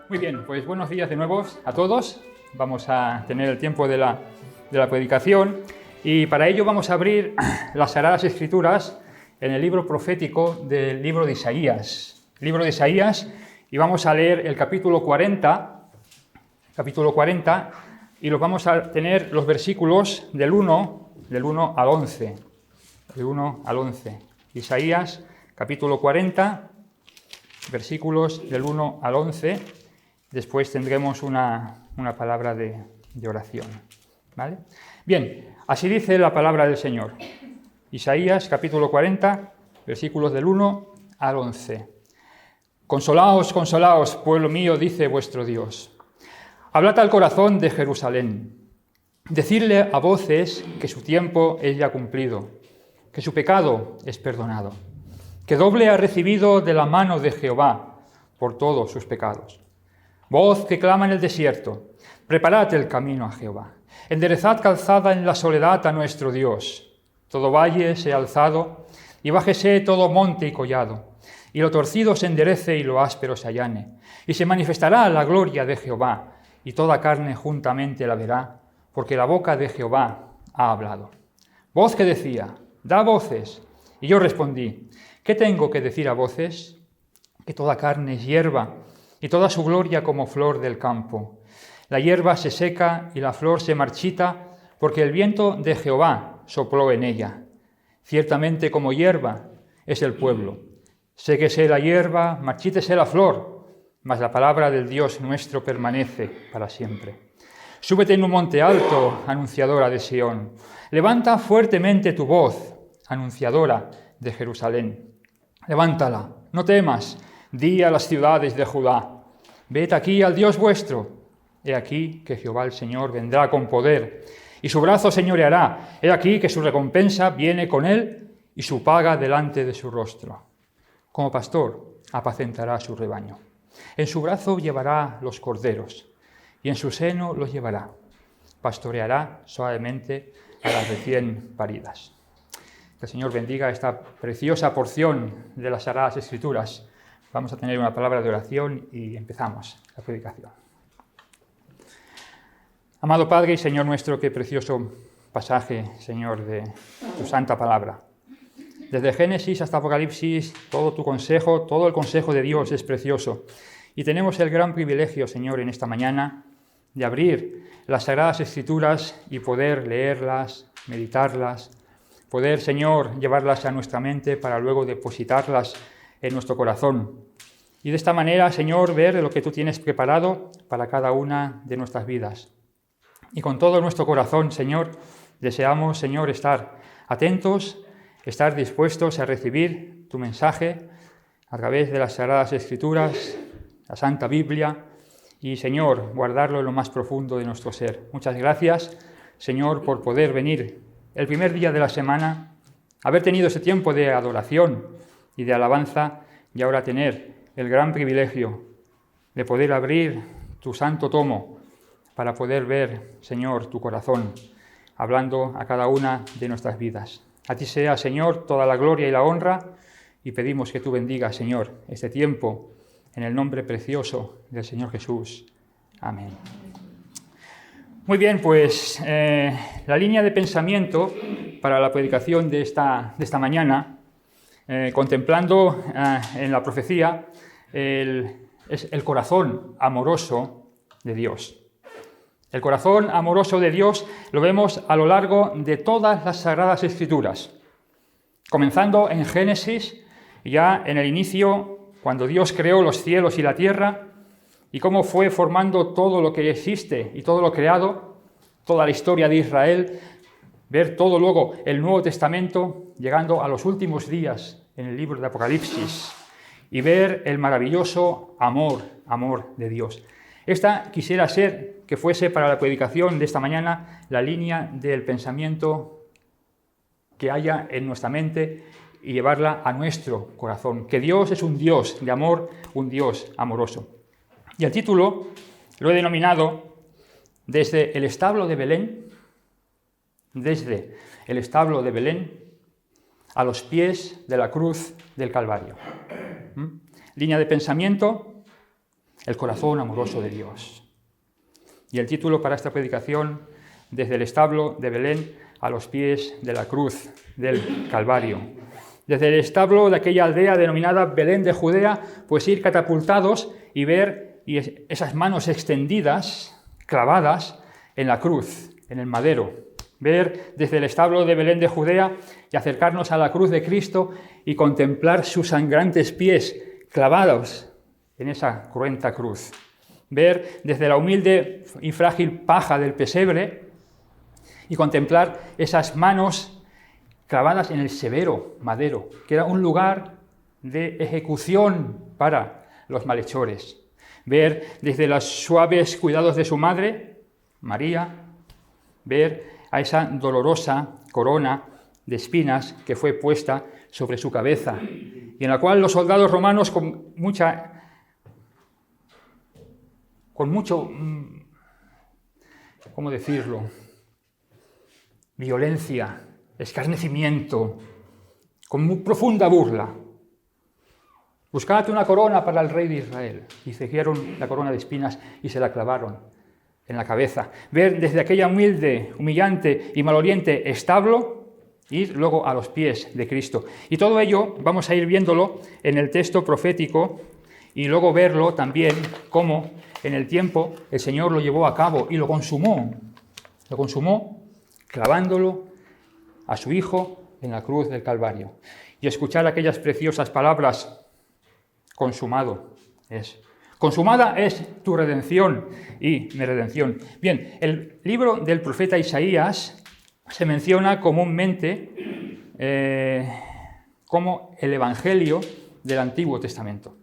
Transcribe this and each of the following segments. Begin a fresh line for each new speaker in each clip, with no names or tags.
Muy bien, pues buenos días de nuevo a todos. Vamos a tener el tiempo de la predicación y para ello vamos a abrir las Sagradas Escrituras en el libro profético del libro de Isaías. Y vamos a leer el capítulo 40, y los vamos a tener los versículos del 1 al 11. Del 1 al 11. Isaías, capítulo 40, versículos del 1 al 11. Después tendremos una palabra de oración. ¿Vale? Bien, así dice la palabra del Señor. Isaías, capítulo 40, versículos del 1 al 11. Consolaos, consolaos, pueblo mío, dice vuestro Dios. Hablad al corazón de Jerusalén. Decidle a voces que su tiempo es ya cumplido, que su pecado es perdonado, que doble ha recibido de la mano de Jehová por todos sus pecados. Voz que clama en el desierto, preparad el camino a Jehová, enderezad calzada en la soledad a nuestro Dios. Todo valle sea alzado, y bájese todo monte y collado, y lo torcido se enderece y lo áspero se allane, y se manifestará la gloria de Jehová, y toda carne juntamente la verá, porque la boca de Jehová ha hablado. Voz que decía, da voces, y yo respondí, ¿qué tengo que decir a voces? Que toda carne es hierba, y toda su gloria como flor del campo. La hierba se seca y la flor se marchita, porque el viento de Jehová sopló en ella. Ciertamente como hierba es el pueblo. Séquese la hierba, marchítese la flor, mas la palabra del Dios nuestro permanece para siempre. Súbete en un monte alto, anunciadora de Sión. Levanta fuertemente tu voz, anunciadora de Jerusalén. Levántala, no temas. Di a las ciudades de Judá, ved aquí al Dios vuestro. He aquí que Jehová el Señor vendrá con poder, y su brazo señoreará. He aquí que su recompensa viene con él, y su paga delante de su rostro. Como pastor apacentará su rebaño. En su brazo llevará los corderos, y en su seno los llevará. Pastoreará suavemente a las recién paridas. Que el Señor bendiga esta preciosa porción de las Sagradas Escrituras. Vamos a tener una palabra de oración y empezamos la predicación. Amado Padre y Señor nuestro, qué precioso pasaje, Señor, de tu santa palabra. Desde Génesis hasta Apocalipsis, todo tu consejo, todo el consejo de Dios es precioso. Y tenemos el gran privilegio, Señor, en esta mañana, de abrir las Sagradas Escrituras y poder leerlas, meditarlas, poder, Señor, llevarlas a nuestra mente para luego depositarlas en nuestro corazón. Y de esta manera, Señor, ver lo que tú tienes preparado para cada una de nuestras vidas. Y con todo nuestro corazón, Señor, deseamos, Señor, estar atentos, estar dispuestos a recibir tu mensaje a través de las Sagradas Escrituras, la Santa Biblia, y, Señor, guardarlo en lo más profundo de nuestro ser. Muchas gracias, Señor, por poder venir el primer día de la semana, haber tenido ese tiempo de adoración y de alabanza, y ahora tener el gran privilegio de poder abrir tu santo tomo para poder ver, Señor, tu corazón, hablando a cada una de nuestras vidas. A ti sea, Señor, toda la gloria y la honra, y pedimos que tú bendigas, Señor, este tiempo, en el nombre precioso del Señor Jesús. Amén. Muy bien, pues la línea de pensamiento para la predicación de esta mañana, contemplando en la profecía es el corazón amoroso de Dios. El corazón amoroso de Dios lo vemos a lo largo de todas las Sagradas Escrituras, comenzando en Génesis, ya en el inicio, cuando Dios creó los cielos y la tierra, y cómo fue formando todo lo que existe y todo lo creado, toda la historia de Israel, ver todo luego el Nuevo Testamento, llegando a los últimos días en el libro de Apocalipsis, y ver el maravilloso amor de Dios. Esta quisiera ser que fuese para la predicación de esta mañana la línea del pensamiento que haya en nuestra mente y llevarla a nuestro corazón, que Dios es un Dios de amor, un Dios amoroso. Y el título lo he denominado desde el establo de Belén a los pies de la cruz del Calvario. Línea de pensamiento, el corazón amoroso de Dios. Y el título para esta predicación, desde el establo de Belén a los pies de la cruz del Calvario. Desde el establo de aquella aldea denominada Belén de Judea, pues ir catapultados y ver esas manos extendidas, clavadas en la cruz, en el madero. Ver desde el establo de Belén de Judea y acercarnos a la cruz de Cristo y contemplar sus sangrantes pies clavados en esa cruenta cruz. Ver desde la humilde y frágil paja del pesebre y contemplar esas manos clavadas en el severo madero, que era un lugar de ejecución para los malhechores. Ver desde los suaves cuidados de su madre, María, ver a esa dolorosa corona de espinas que fue puesta sobre su cabeza, y en la cual los soldados romanos con mucho, ¿cómo decirlo?, violencia, escarnecimiento, con muy profunda burla. Buscad una corona para el rey de Israel. Y cogieron la corona de espinas y se la clavaron en la cabeza. Ver desde aquella humilde, humillante y maloliente establo, ir luego a los pies de Cristo. Y todo ello vamos a ir viéndolo en el texto profético y luego verlo también cómo en el tiempo el Señor lo llevó a cabo y lo consumó. Lo consumó clavándolo a su Hijo en la cruz del Calvario. Y escuchar aquellas preciosas palabras: consumado es. Consumada es tu redención y mi redención. Bien, el libro del profeta Isaías se menciona comúnmente como el Evangelio del Antiguo Testamento.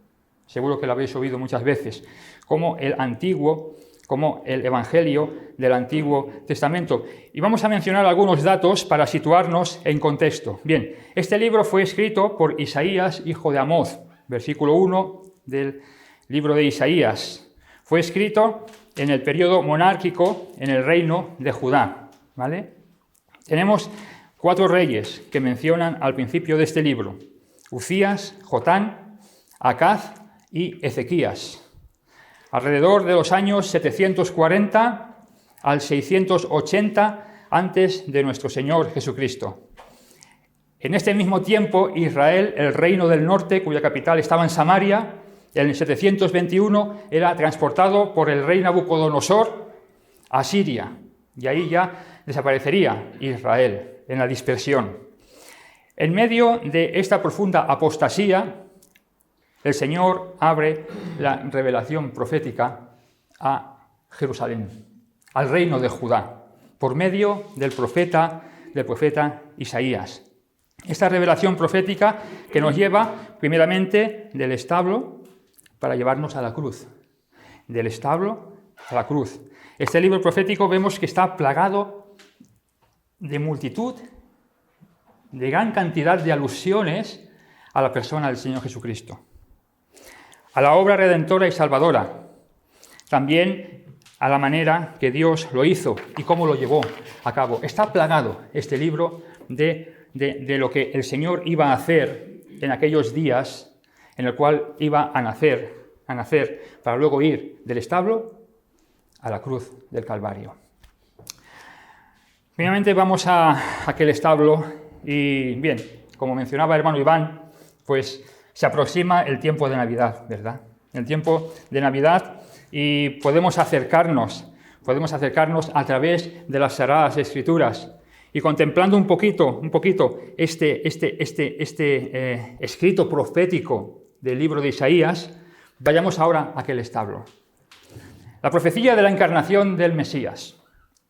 Seguro que lo habéis oído muchas veces, como el Evangelio del Antiguo Testamento. Y vamos a mencionar algunos datos para situarnos en contexto. Bien, este libro fue escrito por Isaías, hijo de Amoz, versículo 1 del libro de Isaías. Fue escrito en el periodo monárquico en el reino de Judá, ¿vale? Tenemos 4 reyes que mencionan al principio de este libro: Uzías, Jotán, Acaz y Ezequías. Alrededor de los años 740 al 680 antes de nuestro Señor Jesucristo. En este mismo tiempo, Israel, el reino del norte, cuya capital estaba en Samaria, en el 721 era transportado por el rey Nabucodonosor a Siria, y ahí ya desaparecería Israel en la dispersión. En medio de esta profunda apostasía, el Señor abre la revelación profética a Jerusalén, al reino de Judá, por medio del profeta Isaías. Esta revelación profética que nos lleva primeramente del establo para llevarnos a la cruz. Del establo a la cruz. Este libro profético vemos que está plagado de multitud, de gran cantidad de alusiones a la persona del Señor Jesucristo, a la obra redentora y salvadora, también a la manera que Dios lo hizo y cómo lo llevó a cabo. Está plagado este libro de lo que el Señor iba a hacer en aquellos días, en el cual iba a nacer para luego ir del establo a la cruz del Calvario. Primeramente vamos a aquel establo y, bien, como mencionaba el hermano Iván, pues se aproxima el tiempo de Navidad, ¿verdad? El tiempo de Navidad, y podemos acercarnos a través de las Sagradas Escrituras y contemplando un poquito este escrito profético del libro de Isaías. Vayamos ahora a aquel establo. La profecía de la encarnación del Mesías.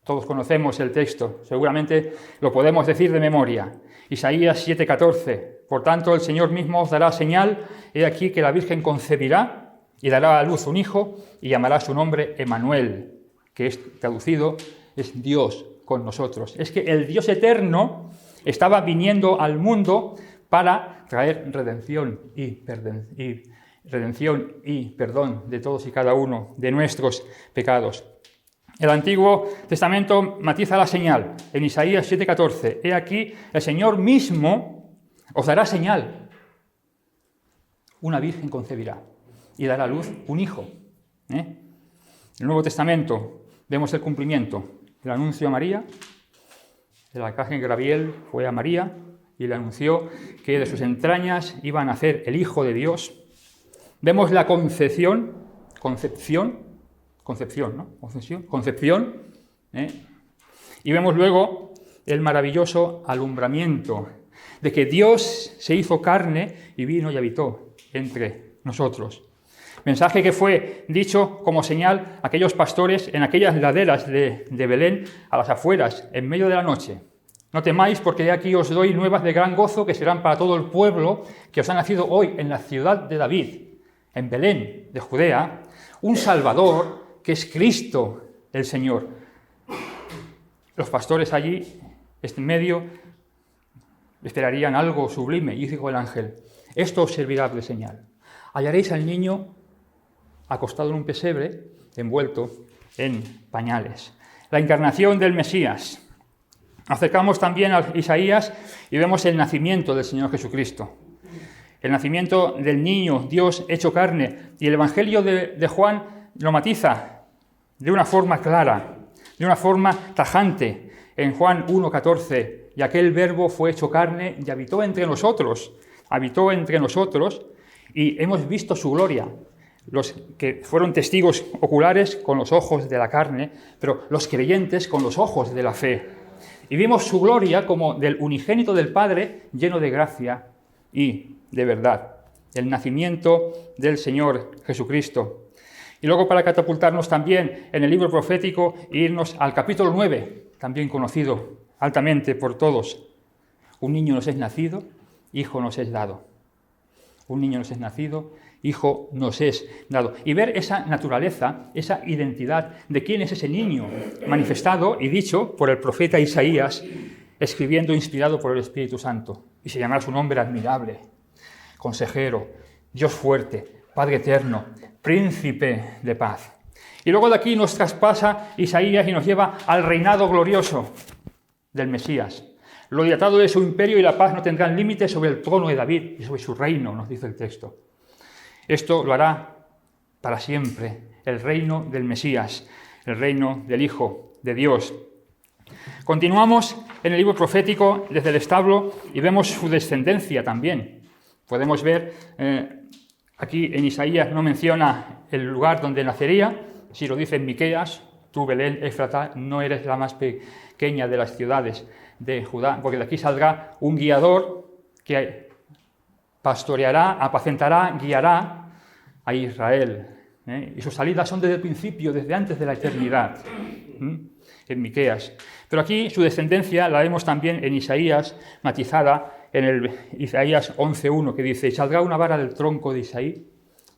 Todos conocemos el texto, seguramente lo podemos decir de memoria. Isaías 7:14. Por tanto, el Señor mismo os dará señal, he aquí que la Virgen concebirá y dará a luz un hijo y llamará su nombre Emmanuel, que es traducido, es Dios con nosotros. Es que el Dios eterno estaba viniendo al mundo para traer redención y perdón de todos y cada uno de nuestros pecados. El Antiguo Testamento matiza la señal en Isaías 7:14. He aquí, el Señor mismo os dará señal. Una virgen concebirá y dará a luz un hijo. En el Nuevo Testamento vemos el cumplimiento, el anuncio a María. El arcángel Gabriel fue a María y le anunció que de sus entrañas iba a nacer el Hijo de Dios. Vemos la concepción, y vemos luego el maravilloso alumbramiento de que Dios se hizo carne y vino y habitó entre nosotros. Mensaje que fue dicho como señal a aquellos pastores en aquellas laderas de Belén, a las afueras, en medio de la noche. No temáis, porque de aquí os doy nuevas de gran gozo que serán para todo el pueblo que os ha nacido hoy en la ciudad de David, en Belén de Judea, un Salvador que es Cristo el Señor. Los pastores allí, en medio, esperarían algo sublime, y dijo el ángel: esto os servirá de señal. Hallaréis al niño acostado en un pesebre, envuelto en pañales. La encarnación del Mesías. Acercamos también a Isaías y vemos el nacimiento del Señor Jesucristo. El nacimiento del niño, Dios hecho carne. Y el Evangelio de Juan lo matiza de una forma clara, de una forma tajante. En Juan 1,14, y aquel verbo fue hecho carne y habitó entre nosotros, y hemos visto su gloria. Los que fueron testigos oculares con los ojos de la carne, pero los creyentes con los ojos de la fe. Y vimos su gloria como del unigénito del Padre, lleno de gracia y de verdad. El nacimiento del Señor Jesucristo. Y luego, para catapultarnos también en el libro profético e irnos al capítulo 9, también conocido altamente por todos. Un niño nos es nacido, hijo nos es dado. Un niño nos es nacido, hijo nos es dado. Y ver esa naturaleza, esa identidad de quién es ese niño, manifestado y dicho por el profeta Isaías, escribiendo inspirado por el Espíritu Santo. Y se llamará su nombre admirable, consejero, Dios fuerte, Padre eterno, príncipe de paz. Y luego de aquí nos traspasa Isaías y nos lleva al reinado glorioso del Mesías. Lo dilatado de su imperio y la paz no tendrán límites sobre el trono de David y sobre su reino, nos dice el texto. Esto lo hará para siempre, el reino del Mesías, el reino del Hijo de Dios. Continuamos en el libro profético desde el establo y vemos su descendencia también. Podemos ver, aquí en Isaías no menciona el lugar donde nacería, si lo dice en Miqueas: tú, Belén Éfrata, no eres la más pequeña de las ciudades de Judá, porque de aquí saldrá un guiador que pastoreará, apacentará, guiará a Israel. Y sus salidas son desde el principio, desde antes de la eternidad, en Miqueas. Pero aquí su descendencia la vemos también en Isaías, matizada en el Isaías 11.1, que dice: saldrá una vara del tronco de Isaí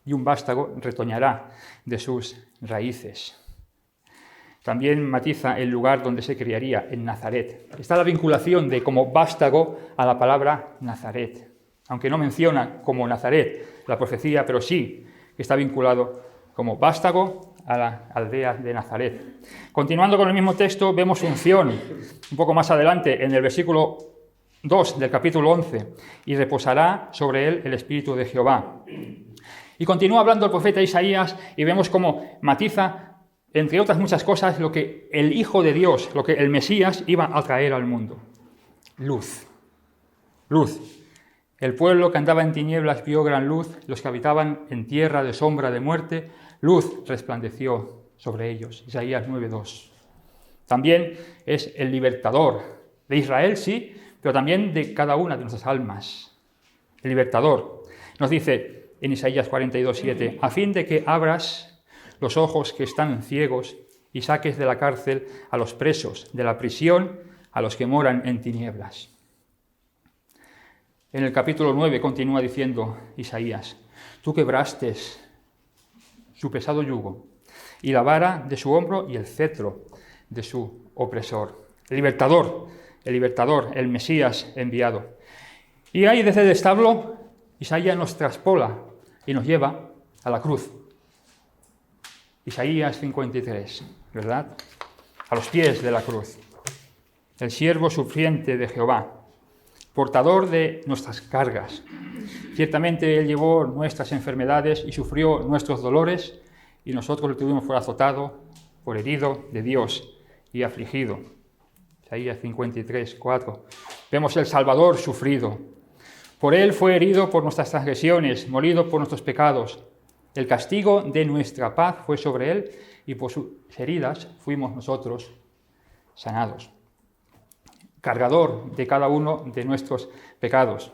y un vástago retoñará de sus raíces. También matiza el lugar donde se criaría, en Nazaret. Está la vinculación de como vástago a la palabra Nazaret, aunque no menciona como Nazaret la profecía, pero sí que está vinculado como vástago a la aldea de Nazaret. Continuando con el mismo texto, vemos unción, un poco más adelante, en el versículo 2 del capítulo 11, y reposará sobre él el Espíritu de Jehová. Y continúa hablando el profeta Isaías y vemos cómo matiza, entre otras muchas cosas, lo que el Hijo de Dios, lo que el Mesías iba a traer al mundo. Luz. Luz. El pueblo que andaba en tinieblas vio gran luz, los que habitaban en tierra de sombra de muerte, luz resplandeció sobre ellos. Isaías 9.2. También es el libertador de Israel, sí, pero también de cada una de nuestras almas. El libertador. Nos dice en Isaías 42.7, a fin de que abras los ojos que están ciegos y saques de la cárcel a los presos, de la prisión a los que moran en tinieblas. En el capítulo 9 continúa diciendo Isaías: tú quebraste su pesado yugo y la vara de su hombro y el cetro de su opresor. El libertador, el Mesías enviado. Y ahí desde el establo Isaías nos traspola y nos lleva a la cruz. Isaías 53, ¿verdad? A los pies de la cruz. El siervo sufriente de Jehová, portador de nuestras cargas. Ciertamente Él llevó nuestras enfermedades y sufrió nuestros dolores, y nosotros lo tuvimos por azotado, por herido de Dios y afligido. Isaías 53, 4. Vemos el Salvador sufrido. Por él fue herido por nuestras transgresiones, molido por nuestros pecados. El castigo de nuestra paz fue sobre él, y por sus heridas fuimos nosotros sanados. Cargador de cada uno de nuestros pecados.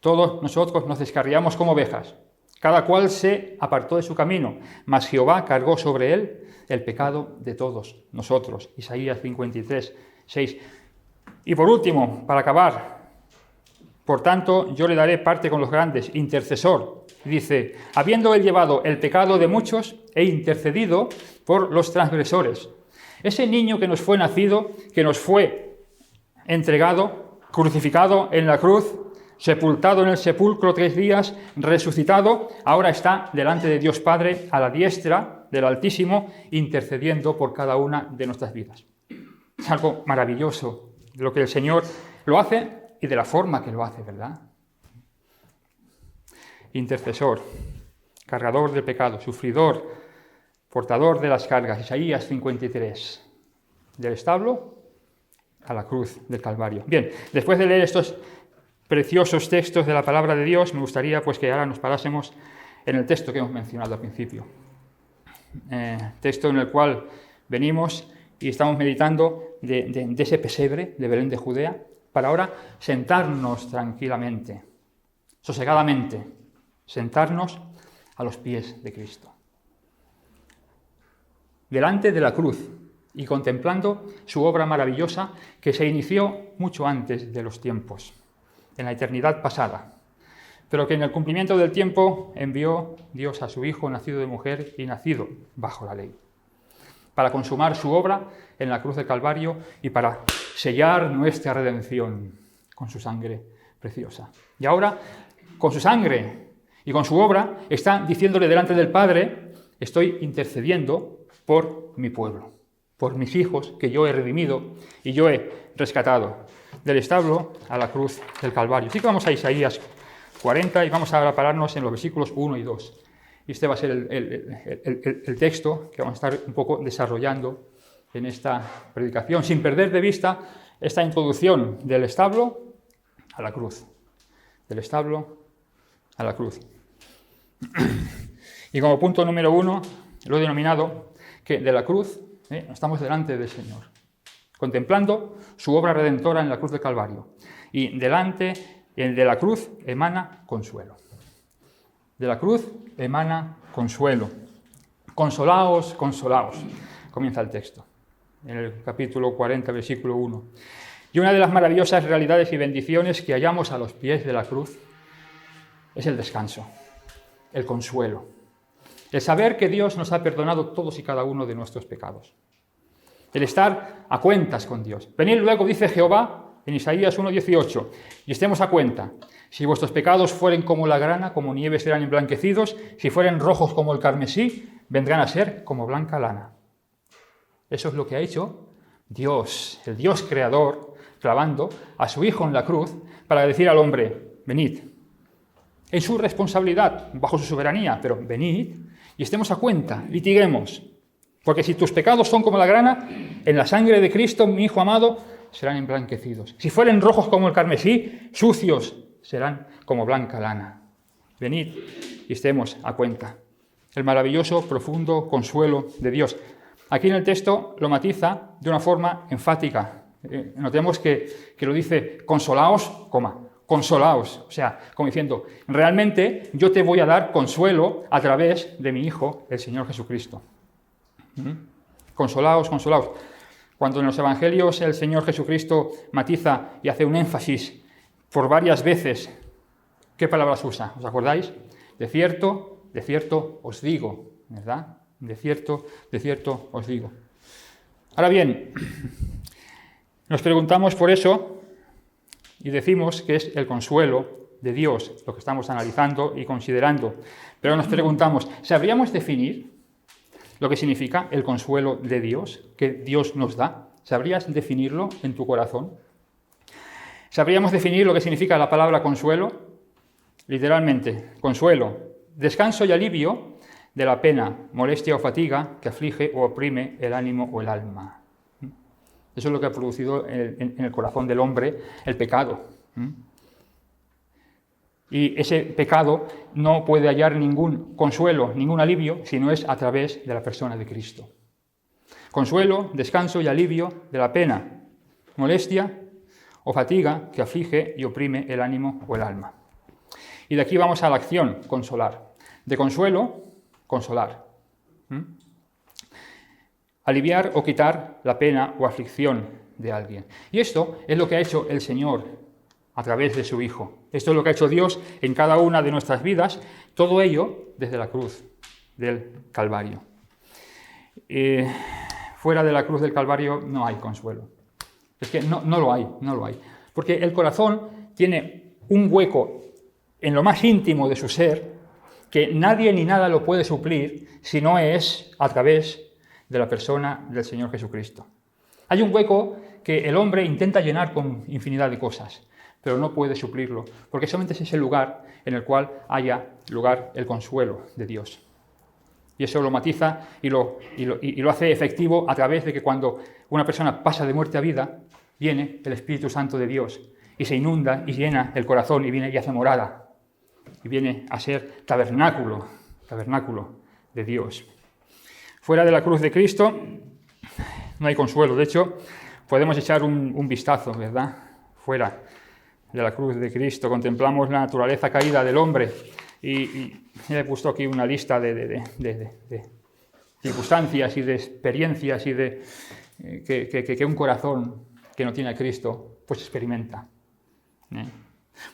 Todos nosotros nos descarriamos como ovejas. Cada cual se apartó de su camino, mas Jehová cargó sobre él el pecado de todos nosotros. Isaías 53, 6. Y por último, para acabar, por tanto, yo le daré parte con los grandes, intercesor. Dice, habiendo él llevado el pecado de muchos e intercedido por los transgresores. Ese niño que nos fue nacido, que nos fue entregado, crucificado en la cruz, sepultado en el sepulcro 3 días, resucitado, ahora está delante de Dios Padre, a la diestra del Altísimo, intercediendo por cada una de nuestras vidas. Es algo maravilloso lo que el Señor lo hace y de la forma que lo hace, ¿verdad? Intercesor, cargador del pecado, sufridor, portador de las cargas. Isaías 53, del establo a la cruz del Calvario. Bien, después de leer estos preciosos textos de la palabra de Dios, me gustaría pues que ahora nos parásemos en el texto que hemos mencionado al principio. Texto en el cual venimos y estamos meditando de ese pesebre de Belén de Judea, para ahora sentarnos tranquilamente, sosegadamente, sentarnos a los pies de Cristo. Delante de la cruz y contemplando su obra maravillosa que se inició mucho antes de los tiempos, en la eternidad pasada, pero que en el cumplimiento del tiempo envió Dios a su Hijo nacido de mujer y nacido bajo la ley, para consumar su obra en la cruz del Calvario y para sellar nuestra redención con su sangre preciosa. Y ahora, con su sangre y con su obra, está diciéndole delante del Padre, estoy intercediendo por mi pueblo, por mis hijos que yo he redimido y yo he rescatado del establo a la cruz del Calvario. Así que vamos a Isaías 40 y vamos ahora a pararnos en los versículos 1 y 2. Y este va a ser el texto que vamos a estar un poco desarrollando en esta predicación, sin perder de vista esta introducción del establo a la cruz. Del establo a la cruz. Y como punto número 1, lo he denominado que de la cruz estamos delante del Señor, contemplando su obra redentora en la cruz del Calvario. Y delante de la cruz emana consuelo. De la cruz emana consuelo. Consolaos, consolaos. Comienza el texto, en el capítulo 40, versículo 1. Y una de las maravillosas realidades y bendiciones que hallamos a los pies de la cruz es el descanso, el consuelo, el saber que Dios nos ha perdonado todos y cada uno de nuestros pecados, el estar a cuentas con Dios. Venid luego, dice Jehová en Isaías 1:18, y estemos a cuenta. Si vuestros pecados fueren como la grana, como nieve serán emblanquecidos, si fueren rojos como el carmesí, vendrán a ser como blanca lana. Eso es lo que ha hecho Dios, el Dios creador, clavando a su Hijo en la cruz para decir al hombre, venid, en su responsabilidad, bajo su soberanía, pero venid y estemos a cuenta, litiguemos, porque si tus pecados son como la grana, en la sangre de Cristo, mi Hijo amado, serán emblanquecidos. Si fueren rojos como el carmesí, sucios serán como blanca lana. Venid y estemos a cuenta. El maravilloso, profundo consuelo de Dios. Aquí en el texto lo matiza de una forma enfática. Notemos que lo dice, consolaos, consolaos. O sea, como diciendo, realmente yo te voy a dar consuelo a través de mi Hijo, el Señor Jesucristo. Consolaos, consolaos. Cuando en los Evangelios el Señor Jesucristo matiza y hace un énfasis por varias veces, ¿qué palabras usa? ¿Os acordáis? De cierto os digo, ¿verdad? De cierto os digo. Ahora bien, nos preguntamos por eso y decimos que es el consuelo de Dios lo que estamos analizando y considerando. Pero nos preguntamos, ¿sabríamos definir lo que significa el consuelo de Dios, que Dios nos da? ¿Sabrías definirlo en tu corazón? ¿Sabríamos definir lo que significa la palabra consuelo? Literalmente, consuelo, descanso y alivio de la pena, molestia o fatiga que aflige o oprime el ánimo o el alma. Eso es lo que ha producido en el corazón del hombre el pecado. Y ese pecado no puede hallar ningún consuelo, ningún alivio, si no es a través de la persona de Cristo. Consuelo, descanso y alivio de la pena, molestia o fatiga que aflige y oprime el ánimo o el alma. Y de aquí vamos a la acción, consolar. De consuelo, consolar. Aliviar o quitar la pena o aflicción de alguien. Y esto es lo que ha hecho el Señor a través de su Hijo. Esto es lo que ha hecho Dios en cada una de nuestras vidas, todo ello desde la cruz del Calvario. Fuera de la cruz del Calvario no hay consuelo. Es que no lo hay. Porque el corazón tiene un hueco en lo más íntimo de su ser que nadie ni nada lo puede suplir si no es a través de la persona del Señor Jesucristo. Hay un hueco que el hombre intenta llenar con infinidad de cosas, pero no puede suplirlo, porque solamente es ese lugar en el cual haya lugar el consuelo de Dios. Y eso lo matiza y lo hace efectivo a través de que cuando una persona pasa de muerte a vida, viene el Espíritu Santo de Dios y se inunda y llena el corazón y viene y hace morada. Y viene a ser tabernáculo de Dios. Fuera de la cruz de Cristo no hay consuelo. De hecho, podemos echar un vistazo, ¿verdad? Fuera de la cruz de Cristo contemplamos la naturaleza caída del hombre y he puesto aquí una lista de circunstancias y de experiencias y de que un corazón que no tiene a Cristo pues experimenta.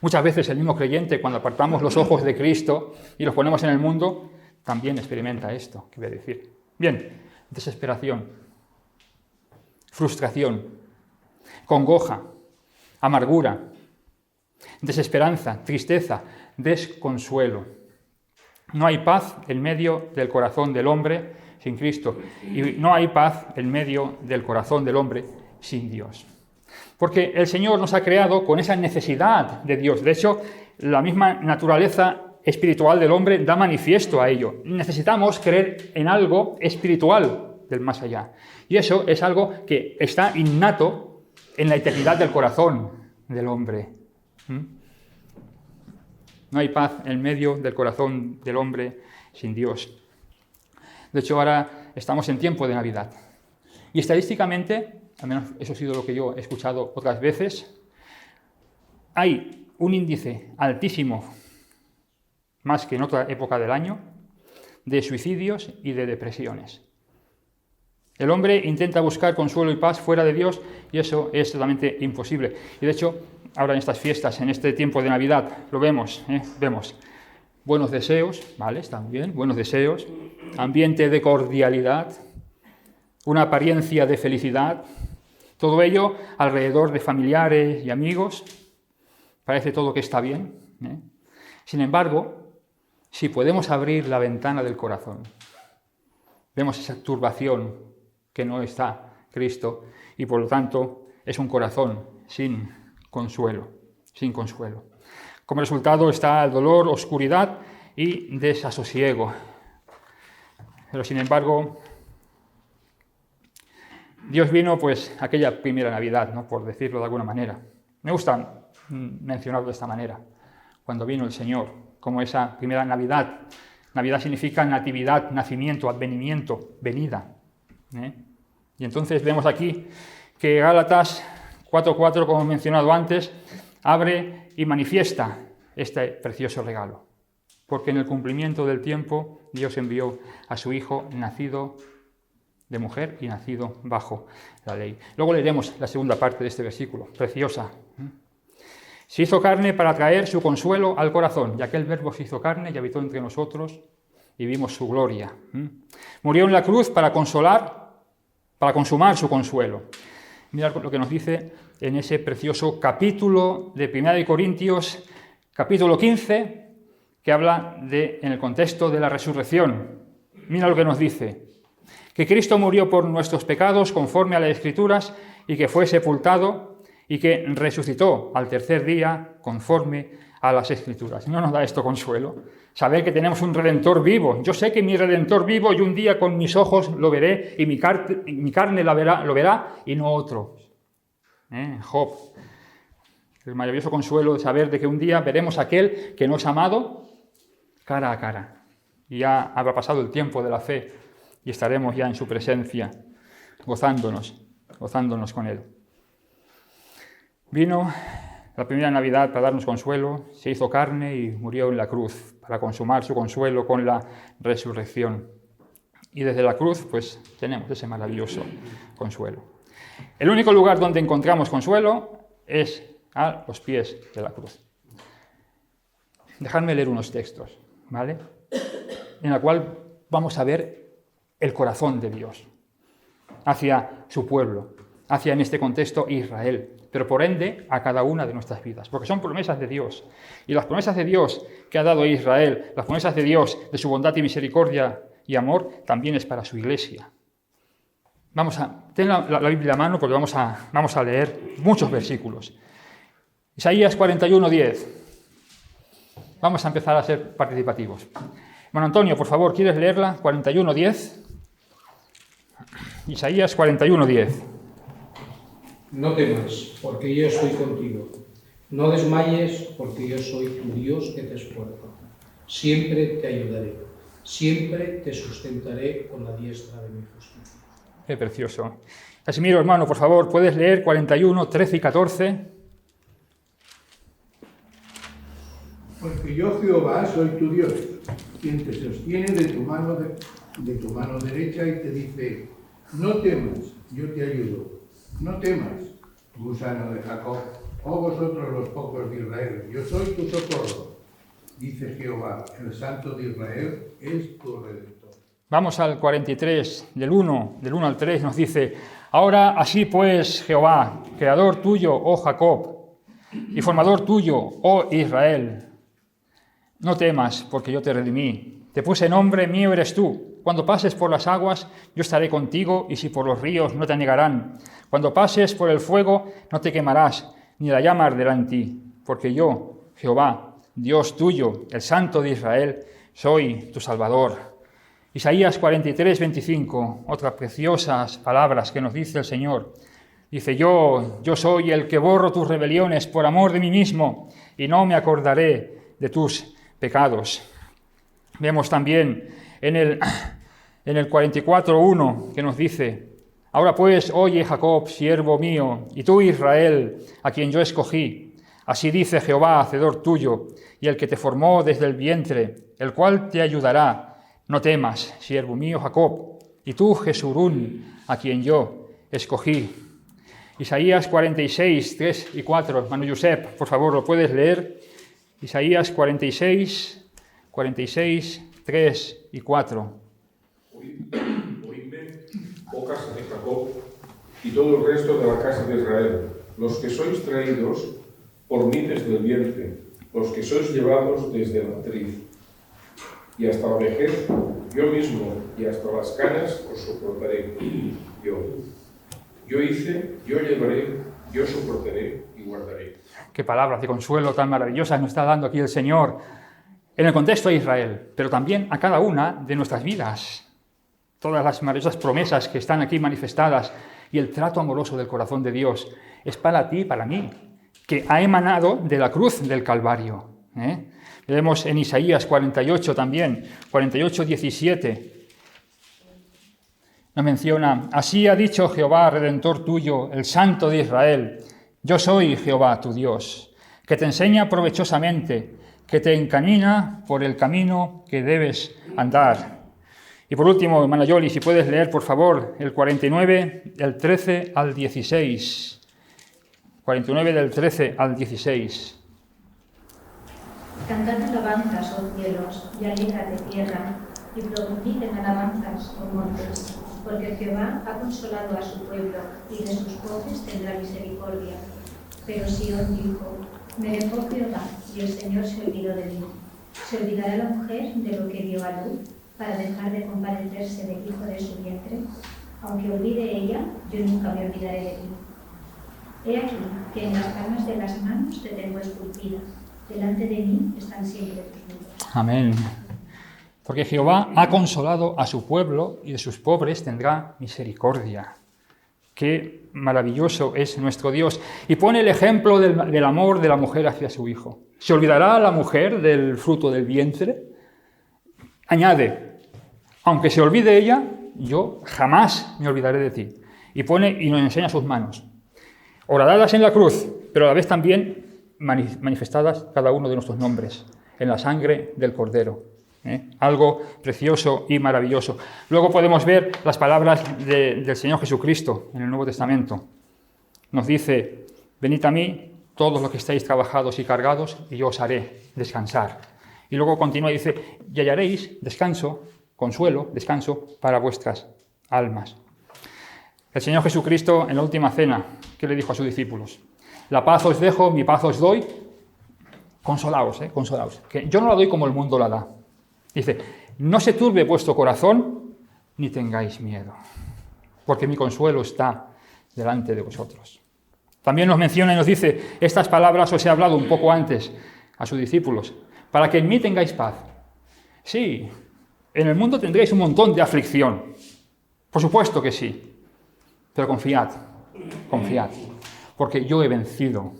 Muchas veces el mismo creyente, cuando apartamos los ojos de Cristo y los ponemos en el mundo, también experimenta esto, ¿qué voy a decir? Bien, desesperación, frustración, congoja, amargura, desesperanza, tristeza, desconsuelo. No hay paz en medio del corazón del hombre sin Cristo y no hay paz en medio del corazón del hombre sin Dios. Porque el Señor nos ha creado con esa necesidad de Dios. De hecho, la misma naturaleza espiritual del hombre da manifiesto a ello. Necesitamos creer en algo espiritual del más allá. Y eso es algo que está innato en la eternidad del corazón del hombre. No hay paz en medio del corazón del hombre sin Dios. De hecho, ahora estamos en tiempo de Navidad. Y estadísticamente, al menos eso ha sido lo que yo he escuchado otras veces, hay un índice altísimo, más que en otra época del año, de suicidios y de depresiones. El hombre intenta buscar consuelo y paz fuera de Dios y eso es totalmente imposible. Y de hecho, ahora en estas fiestas, en este tiempo de Navidad, lo vemos, vemos buenos deseos, ¿vale? Está muy bien, buenos deseos, ambiente de cordialidad, una apariencia de felicidad, todo ello alrededor de familiares y amigos, parece todo que está bien. Sin embargo, si podemos abrir la ventana del corazón, vemos esa turbación que no está Cristo y por lo tanto es un corazón sin consuelo. Como resultado está el dolor, oscuridad y desasosiego. Pero sin embargo, Dios vino pues aquella primera Navidad, ¿no? Por decirlo de alguna manera. Me gusta mencionarlo de esta manera, cuando vino el Señor, como esa primera Navidad. Navidad significa natividad, nacimiento, advenimiento, venida. Y entonces vemos aquí que Gálatas 4:4, como he mencionado antes, abre y manifiesta este precioso regalo. Porque en el cumplimiento del tiempo Dios envió a su Hijo nacido de mujer y nacido bajo la ley. Luego leeremos la segunda parte de este versículo, preciosa. Se hizo carne para traer su consuelo al corazón, y aquel verbo se hizo carne y habitó entre nosotros y vimos su gloria. Murió en la cruz para consolar, para consumar su consuelo. Mirad lo que nos dice en ese precioso capítulo de 1 Corintios, capítulo 15, que habla en el contexto de la resurrección. Mira lo que nos dice. Que Cristo murió por nuestros pecados conforme a las Escrituras y que fue sepultado y que resucitó al tercer día conforme a las Escrituras. ¿No nos da esto consuelo? Saber que tenemos un Redentor vivo. Yo sé que mi Redentor vivo y un día con mis ojos lo veré y mi carne lo verá y no otro. Job. El maravilloso consuelo de saber de que un día veremos a aquel que nos ha amado cara a cara. Y ya habrá pasado el tiempo de la fe y estaremos ya en su presencia, gozándonos con él. Vino la primera Navidad para darnos consuelo, se hizo carne y murió en la cruz para consumar su consuelo con la resurrección. Y desde la cruz, pues, tenemos ese maravilloso consuelo. El único lugar donde encontramos consuelo es a los pies de la cruz. Dejadme leer unos textos, ¿vale? En la cual vamos a ver el corazón de Dios hacia su pueblo, hacia, en este contexto, Israel, pero por ende a cada una de nuestras vidas, porque son promesas de Dios. Y las promesas de Dios que ha dado a Israel, las promesas de Dios de su bondad y misericordia y amor, también es para su iglesia. Ten la Biblia a mano porque vamos a leer muchos versículos. Isaías 41:10. Vamos a empezar a ser participativos. Bueno, Antonio, por favor, ¿quieres leerla? 41:10. Isaías 41:10.
No temas, porque yo estoy contigo. No desmayes, porque yo soy tu Dios que te esfuerza. Siempre te ayudaré. Siempre te sustentaré con la diestra de mi justicia.
Qué precioso. Casimiro, hermano, por favor, ¿puedes leer 41:13 y 14?
Porque yo, Jehová, soy tu Dios, quien te sostiene de tu mano derecha y te dice: no temas, yo te ayudo. No temas, gusano de Jacob, oh vosotros los pocos de Israel, yo soy tu socorro. Dice Jehová, el Santo de Israel es tu Redentor.
Vamos al 43, del 1 al 3, nos dice: ahora así pues, Jehová, creador tuyo, oh Jacob, y formador tuyo, oh Israel, no temas, porque yo te redimí. Te puse nombre, mío eres tú. Cuando pases por las aguas, yo estaré contigo, y si por los ríos, no te anegarán. Cuando pases por el fuego, no te quemarás, ni la llama arderá en ti. Porque yo, Jehová, Dios tuyo, el Santo de Israel, soy tu Salvador. Isaías 43:25, otras preciosas palabras que nos dice el Señor. Dice: yo soy el que borro tus rebeliones por amor de mí mismo, y no me acordaré de tus pecados. Vemos también en el 44:1 que nos dice: ahora pues, oye Jacob, siervo mío, y tú Israel, a quien yo escogí. Así dice Jehová, hacedor tuyo, y el que te formó desde el vientre, el cual te ayudará. No temas, siervo mío Jacob, y tú Jesurún, a quien yo escogí. Isaías 46:3 y 4. Manu Josep, por favor, ¿lo puedes leer? Isaías 46:3 y 4.
Oídme, oh casa de Jacob, y todo el resto de la casa de Israel, los que sois traídos por mí desde el vientre, los que sois llevados desde la matriz. Y hasta la vejez, yo mismo, y hasta las canas os soportaré. Yo hice, yo llevaré, yo soportaré y guardaré.
Qué palabras de consuelo tan maravillosas nos está dando aquí el Señor en el contexto de Israel, pero también a cada una de nuestras vidas. Todas las maravillosas promesas que están aquí manifestadas y el trato amoroso del corazón de Dios es para ti y para mí, que ha emanado de la cruz del Calvario. Vemos en Isaías 48 también, 48:17. Nos menciona: así ha dicho Jehová, Redentor tuyo, el Santo de Israel: yo soy Jehová tu Dios, que te enseña provechosamente, que te encamina por el camino que debes andar. Y por último, hermana Yoli, si puedes leer, por favor, el 49, del 13 al 16. 49 del 13 al 16.
Cantad alabanzas, oh cielos, y alégrate tierra, y pronunciad alabanzas, oh montes, porque Jehová ha consolado a su pueblo, y de sus pobres tendrá misericordia. Pero Sión dijo: me dejó Jehová, y el Señor se olvidó de mí. ¿Se olvidará la mujer de lo que dio a luz, para dejar de compadecerse del hijo de su vientre? Aunque olvide ella, yo nunca me olvidaré de ti. He aquí que en las palmas de las manos te tengo esculpida. Delante de mí están siempre tus muros.
Amén. Porque Jehová ha consolado a su pueblo y de sus pobres tendrá misericordia. Qué maravilloso es nuestro Dios. Y pone el ejemplo del amor de la mujer hacia su hijo. ¿Se olvidará la mujer del fruto del vientre? Añade, aunque se olvide ella, yo jamás me olvidaré de ti. Y nos enseña sus manos, horadadas en la cruz, pero a la vez también manifestadas cada uno de nuestros nombres, en la sangre del Cordero. Algo precioso y maravilloso. Luego podemos ver las palabras del Señor Jesucristo en el Nuevo Testamento. Nos dice, venid a mí todos los que estáis trabajados y cargados, y yo os haré descansar. Y luego continúa y dice, y hallaréis descanso, consuelo, descanso para vuestras almas. El Señor Jesucristo en la última cena, ¿qué le dijo a sus discípulos? La paz os dejo, mi paz os doy, consolaos, consolaos, que yo no la doy como el mundo la da. Dice, no se turbe vuestro corazón, ni tengáis miedo, porque mi consuelo está delante de vosotros. También nos menciona y nos dice, estas palabras os he hablado un poco antes a sus discípulos, para que en mí tengáis paz. Sí, en el mundo tendréis un montón de aflicción, por supuesto que sí, pero confiad, porque yo he vencido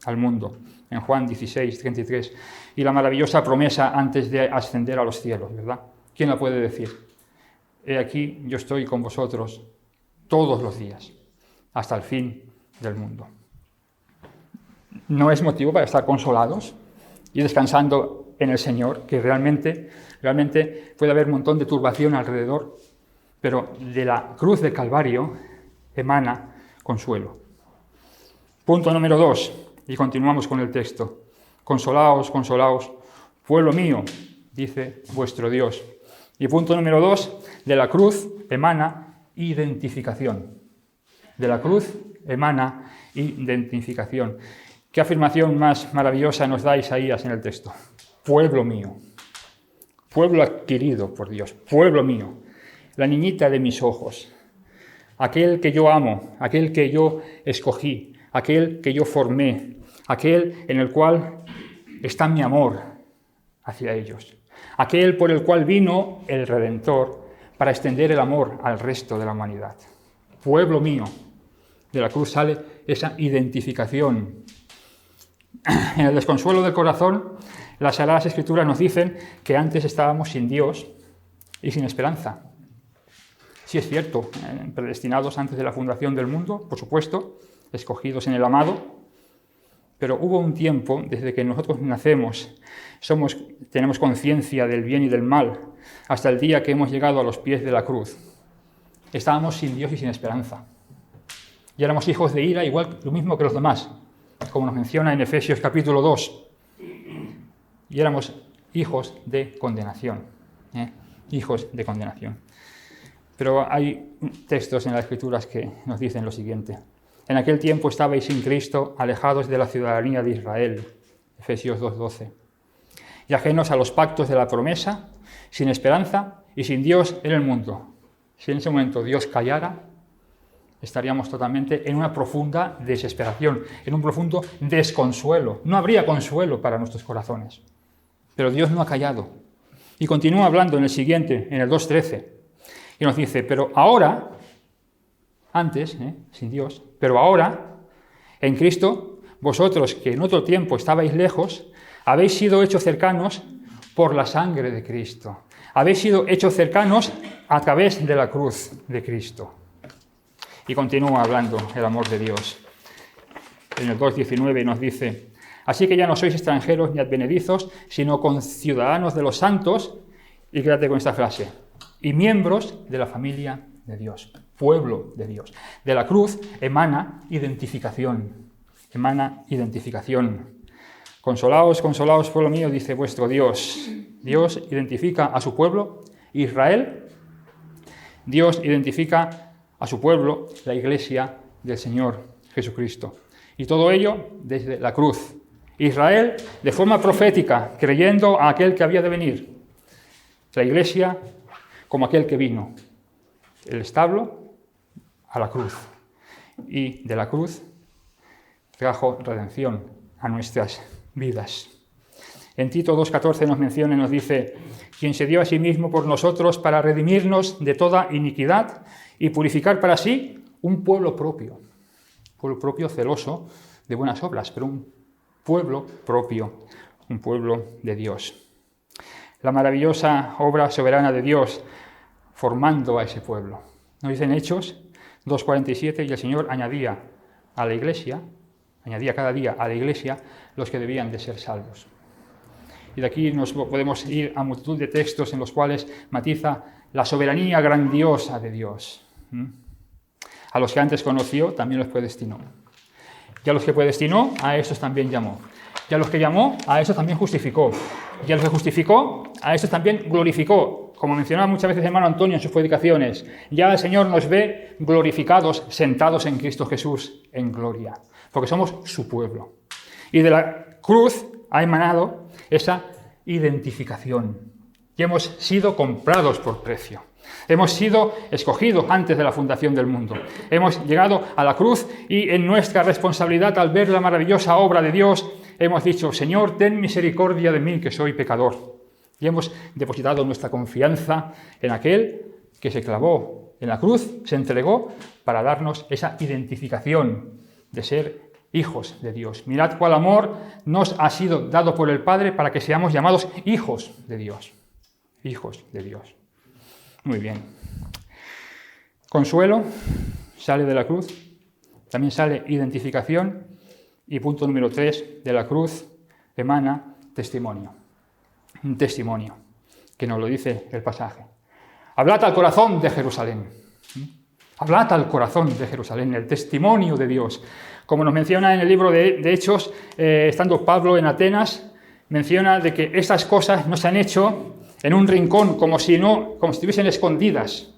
al mundo. En Juan 16, 33, y la maravillosa promesa antes de ascender a los cielos, ¿verdad? ¿Quién la puede decir? He aquí, yo estoy con vosotros todos los días, hasta el fin del mundo. ¿No es motivo para estar consolados y descansando en el Señor, que realmente puede haber un montón de turbación alrededor, pero de la cruz del Calvario emana consuelo? Punto número 2. Y continuamos con el texto. Consolaos, consolaos, pueblo mío, dice vuestro Dios. Y punto número 2, de la cruz emana identificación. De la cruz emana identificación. ¿Qué afirmación más maravillosa nos da Isaías en el texto? Pueblo mío, pueblo adquirido por Dios, pueblo mío, la niñita de mis ojos, aquel que yo amo, aquel que yo escogí, aquel que yo formé, aquel en el cual está mi amor hacia ellos, aquel por el cual vino el Redentor para extender el amor al resto de la humanidad. Pueblo mío, de la cruz sale esa identificación. En el desconsuelo del corazón, las Sagradas Escrituras nos dicen que antes estábamos sin Dios y sin esperanza. Sí es cierto, predestinados antes de la fundación del mundo, por supuesto, escogidos en el amado, pero hubo un tiempo, desde que nosotros nacemos, tenemos conciencia del bien y del mal, hasta el día que hemos llegado a los pies de la cruz. Estábamos sin Dios y sin esperanza. Y éramos hijos de ira, igual lo mismo que los demás, como nos menciona en Efesios capítulo 2. Y éramos hijos de condenación. Hijos de condenación. Pero hay textos en las Escrituras que nos dicen lo siguiente. En aquel tiempo estabais sin Cristo, alejados de la ciudadanía de Israel, Efesios 2:12, y ajenos a los pactos de la promesa, sin esperanza y sin Dios en el mundo. Si en ese momento Dios callara, estaríamos totalmente en una profunda desesperación, en un profundo desconsuelo. No habría consuelo para nuestros corazones. Pero Dios no ha callado. Y continúa hablando en el siguiente, en el 2:13, y nos dice, pero ahora, antes, sin Dios, pero ahora, en Cristo, vosotros que en otro tiempo estabais lejos, habéis sido hechos cercanos por la sangre de Cristo. Habéis sido hechos cercanos a través de la cruz de Cristo. Y continúa hablando el amor de Dios. En el 2:19 nos dice, así que ya no sois extranjeros ni advenedizos, sino conciudadanos de los santos, y quédate con esta frase, y miembros de la familia de Dios, pueblo de Dios. De la cruz emana identificación, Consolaos, consolaos, pueblo mío, dice vuestro Dios. Dios identifica a su pueblo, Israel. Dios identifica a su pueblo, la iglesia del Señor Jesucristo. Y todo ello desde la cruz. Israel, de forma profética, creyendo a aquel que había de venir. La iglesia como aquel que vino. El establo a la cruz. Y de la cruz trajo redención a nuestras vidas. En Tito 2,14 nos menciona y nos dice: quien se dio a sí mismo por nosotros para redimirnos de toda iniquidad y purificar para sí un pueblo propio celoso de buenas obras, pero un pueblo propio, un pueblo de Dios. La maravillosa obra soberana de Dios formando a ese pueblo. Nos dicen Hechos 2,47, y el Señor añadía cada día a la iglesia los que debían de ser salvos. Y de aquí nos podemos ir a multitud de textos en los cuales matiza la soberanía grandiosa de Dios. A los que antes conoció, también los predestinó. Y a los que predestinó, a estos también llamó. Y a los que llamó, a estos también justificó. Y a los que justificó, a estos también glorificó. Como mencionaba muchas veces el hermano Antonio en sus predicaciones, ya el Señor nos ve glorificados, sentados en Cristo Jesús en gloria, porque somos su pueblo. Y de la cruz ha emanado esa identificación. Y hemos sido comprados por precio. Hemos sido escogidos antes de la fundación del mundo. Hemos llegado a la cruz y en nuestra responsabilidad, al ver la maravillosa obra de Dios, hemos dicho: Señor, ten misericordia de mí, que soy pecador. Y hemos depositado nuestra confianza en aquel que se clavó en la cruz, se entregó para darnos esa identificación de ser hijos de Dios. Mirad cuál amor nos ha sido dado por el Padre para que seamos llamados hijos de Dios. Hijos de Dios. Muy bien. Consuelo sale de la cruz, también sale identificación, y punto número 3, de la cruz emana testimonio. Un testimonio, que nos lo dice el pasaje. Hablad al corazón de Jerusalén. Hablad al corazón de Jerusalén, el testimonio de Dios. Como nos menciona en el libro de Hechos, estando Pablo en Atenas, menciona de que estas cosas no se han hecho en un rincón como si estuviesen escondidas,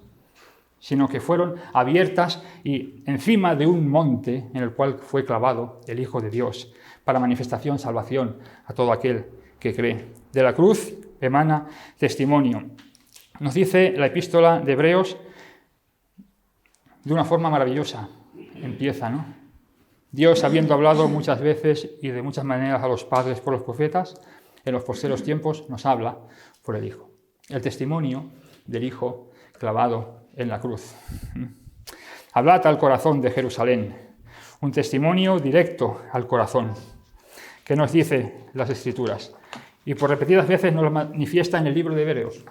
sino que fueron abiertas y encima de un monte en el cual fue clavado el Hijo de Dios, para manifestación, salvación a todo aquel que cree. De la cruz emana testimonio. Nos dice la epístola de Hebreos de una forma maravillosa. Empieza, ¿no? Dios, habiendo hablado muchas veces y de muchas maneras a los padres por los profetas, en los postreros tiempos nos habla por el Hijo. El testimonio del Hijo clavado en la cruz. Hablad al corazón de Jerusalén. Un testimonio directo al corazón. ¿Qué nos dice las Escrituras? Y por repetidas veces nos lo manifiesta en el libro de Hebreos.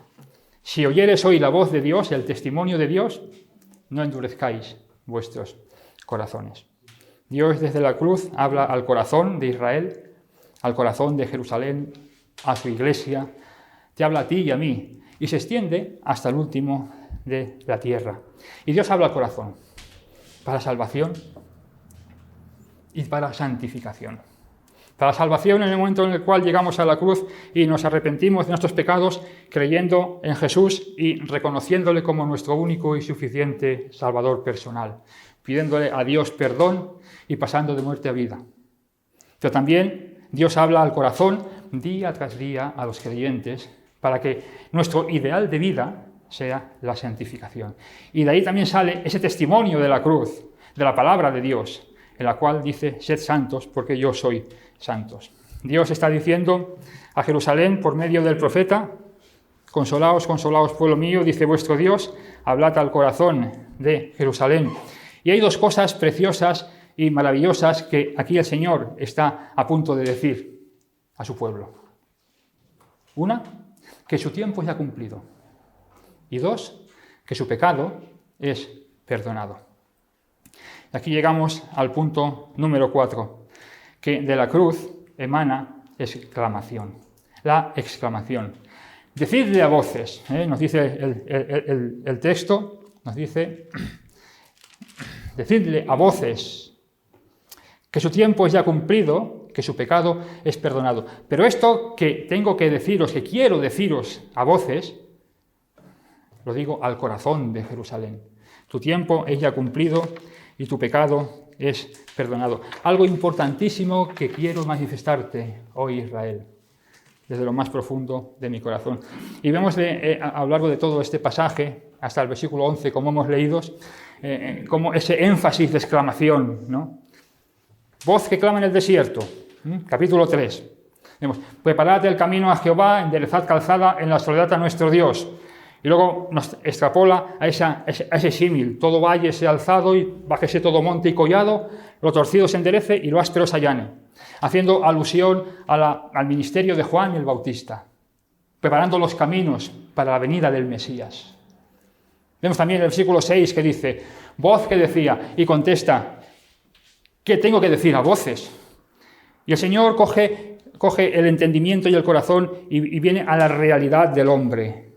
Si oyeres hoy la voz de Dios, el testimonio de Dios, no endurezcáis vuestros corazones. Dios desde la cruz habla al corazón de Israel, al corazón de Jerusalén, a su iglesia, te habla a ti y a mí, y se extiende hasta el último de la tierra. Y Dios habla al corazón, para salvación y para santificación. Para salvación en el momento en el cual llegamos a la cruz y nos arrepentimos de nuestros pecados, creyendo en Jesús y reconociéndole como nuestro único y suficiente Salvador personal, pidiéndole a Dios perdón y pasando de muerte a vida. Pero también Dios habla al corazón día tras día a los creyentes para que nuestro ideal de vida sea la santificación. Y de ahí también sale ese testimonio de la cruz, de la palabra de Dios, en la cual dice: sed santos porque yo soy santos. Dios está diciendo a Jerusalén por medio del profeta: consolaos, consolaos, pueblo mío, dice vuestro Dios, hablad al corazón de Jerusalén. Y hay dos cosas preciosas y maravillosas que aquí el Señor está a punto de decir a su pueblo. Una, que su tiempo ya ha cumplido. Y dos, que su pecado es perdonado. Aquí llegamos al punto número 4, que de la cruz emana exclamación. La exclamación. Decidle a voces, nos dice el texto, nos dice, decidle a voces que su tiempo es ya cumplido, que su pecado es perdonado. Pero esto que tengo que deciros, que quiero deciros a voces, lo digo al corazón de Jerusalén. Tu tiempo es ya cumplido y tu pecado es perdonado. Algo importantísimo que quiero manifestarte hoy, Israel, desde lo más profundo de mi corazón. Y vemos a lo largo de todo este pasaje, hasta el versículo 11, como hemos leído, como ese énfasis de exclamación, ¿no? Voz que clama en el desierto, Capítulo 3. Vemos, preparad el camino a Jehová, enderezad calzada en la soledad a nuestro Dios. Y luego nos extrapola a ese símil. Todo valle sea alzado y bájese todo monte y collado, lo torcido se enderece y lo áspero se allane. Haciendo alusión al ministerio de Juan el Bautista, preparando los caminos para la venida del Mesías. Vemos también el versículo 6 que dice, voz que decía, y contesta, ¿qué tengo que decir a voces? Y el Señor coge el entendimiento y el corazón y viene a la realidad del hombre,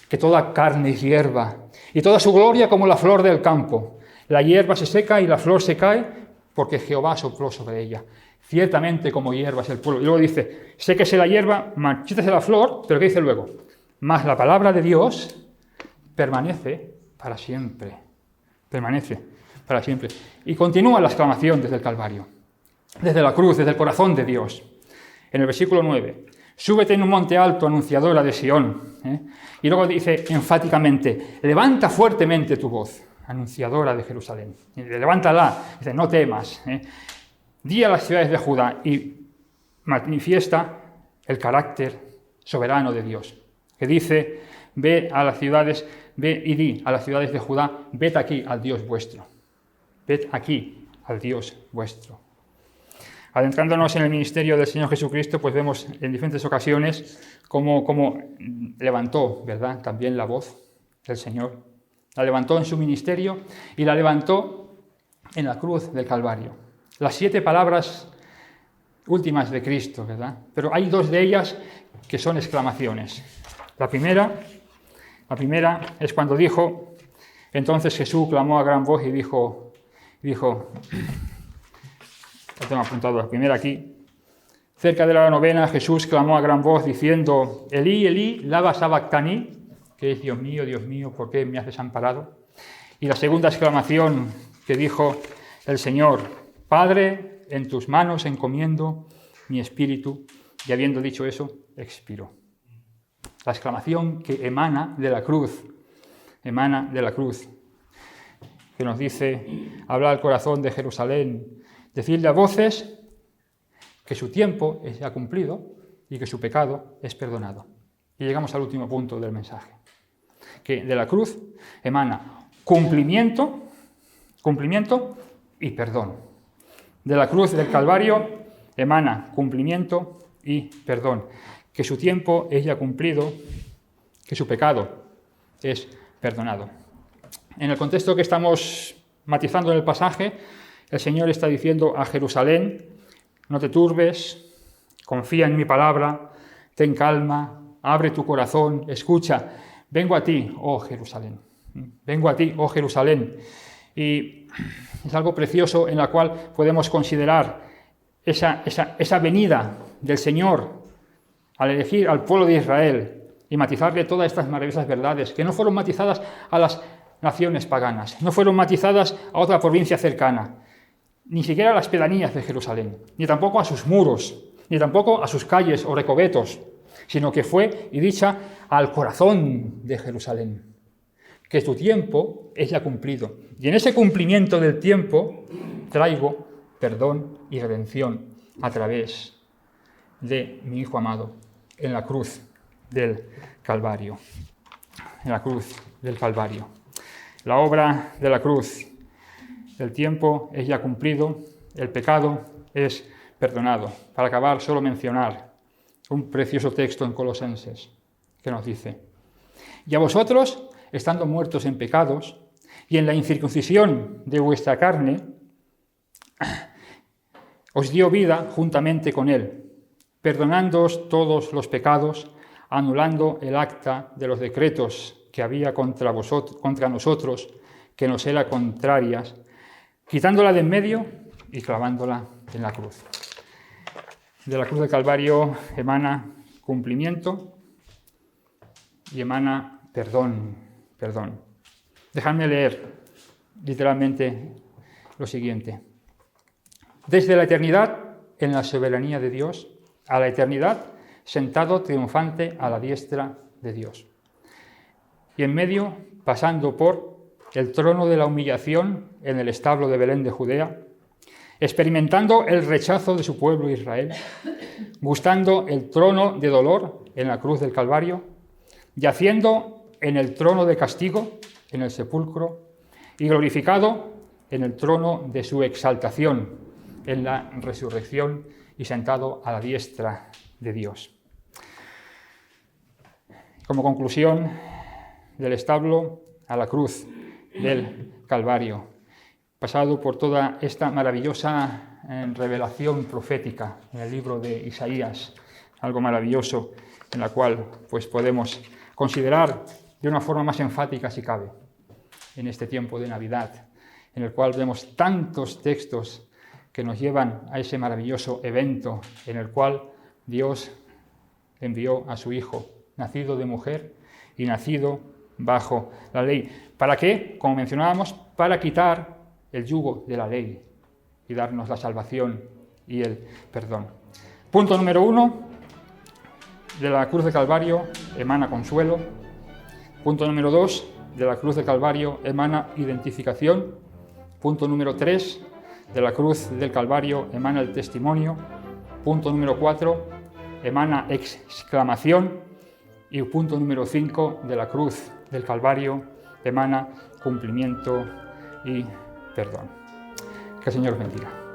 que toda carne es hierba, y toda su gloria como la flor del campo. La hierba se seca y la flor se cae, porque Jehová sopló sobre ella. Ciertamente como hierba es el pueblo. Y luego dice, séquese la hierba, marchítese la flor, pero ¿qué dice luego? Mas la palabra de Dios permanece para siempre. Permanece para siempre. Y continúa la exclamación desde el Calvario, desde la cruz, desde el corazón de Dios. En el versículo 9, súbete en un monte alto, anunciadora de Sión. Y luego dice enfáticamente, levanta fuertemente tu voz, anunciadora de Jerusalén. Y levántala, dice, no temas. Di a las ciudades de Judá y manifiesta el carácter soberano de Dios, que dice, ve y di a las ciudades de Judá, ved aquí al Dios vuestro. Ved aquí al Dios vuestro. Adentrándonos en el ministerio del Señor Jesucristo, pues vemos en diferentes ocasiones cómo levantó, ¿verdad?, también la voz del Señor. La levantó en su ministerio y la levantó en la cruz del Calvario. Las 7 palabras últimas de Cristo, ¿verdad? Pero hay 2 de ellas que son exclamaciones. La primera es cuando dijo, entonces Jesús clamó a gran voz y dijo, lo tengo apuntado la primera aquí, cerca de la 9, Jesús clamó a gran voz diciendo, Elí, Elí, lama sabactani, que es Dios mío, ¿por qué me has desamparado? Y la segunda exclamación que dijo el Señor, Padre, en tus manos encomiendo mi espíritu, y habiendo dicho eso, expiró. La exclamación que emana de la cruz, que nos dice, habla al corazón de Jerusalén, decirle a voces que su tiempo es ya cumplido y que su pecado es perdonado. Y llegamos al último punto del mensaje, que de la cruz emana cumplimiento y perdón. De la cruz del Calvario emana cumplimiento y perdón, que su tiempo es ya cumplido, que su pecado es perdonado. En el contexto que estamos matizando en el pasaje, el Señor está diciendo a Jerusalén, no te turbes, confía en mi palabra, ten calma, abre tu corazón, escucha, vengo a ti, oh Jerusalén, vengo a ti, oh Jerusalén. Y es algo precioso en la cual podemos considerar esa venida del Señor al elegir al pueblo de Israel y matizarle todas estas maravillosas verdades que no fueron matizadas a las naciones paganas, no fueron matizadas a otra provincia cercana, ni siquiera a las pedanías de Jerusalén, ni tampoco a sus muros, ni tampoco a sus calles o recovetos, sino que fue y dicha al corazón de Jerusalén, que tu tiempo es ya cumplido. Y en ese cumplimiento del tiempo traigo perdón y redención a través de mi Hijo amado en la cruz del Calvario. En la cruz del Calvario. La obra de la cruz, el tiempo es ya cumplido, el pecado es perdonado. Para acabar, solo mencionar un precioso texto en Colosenses que nos dice, y a vosotros, estando muertos en pecados y en la incircuncisión de vuestra carne, os dio vida juntamente con él, perdonándoos todos los pecados, anulando el acta de los decretos que había contra nosotros, que nos era contrarias, quitándola de en medio y clavándola en la cruz. De la cruz del Calvario emana cumplimiento y emana perdón. Dejadme leer literalmente lo siguiente. Desde la eternidad, en la soberanía de Dios, a la eternidad, sentado triunfante a la diestra de Dios. Y en medio, pasando por el trono de la humillación en el establo de Belén de Judea, experimentando el rechazo de su pueblo Israel, gustando el trono de dolor en la cruz del Calvario, yaciendo en el trono de castigo en el sepulcro y glorificado en el trono de su exaltación en la resurrección y sentado a la diestra de Dios. Como conclusión, del establo a la cruz del Calvario, pasado por toda esta maravillosa revelación profética en el libro de Isaías, algo maravilloso en la cual pues podemos considerar de una forma más enfática si cabe en este tiempo de Navidad, en el cual vemos tantos textos que nos llevan a ese maravilloso evento en el cual Dios envió a su Hijo, nacido de mujer y nacido bajo la ley. ¿Para qué? Como mencionábamos, para quitar el yugo de la ley y darnos la salvación y el perdón. Punto número 1, de la cruz de Calvario emana consuelo. Punto número 2, de la cruz de Calvario emana identificación. Punto número 3, de la cruz del Calvario emana el testimonio. Punto número 4, emana exclamación. Y punto número 5, de la cruz del Calvario emana cumplimiento y perdón. Que el Señor bendiga.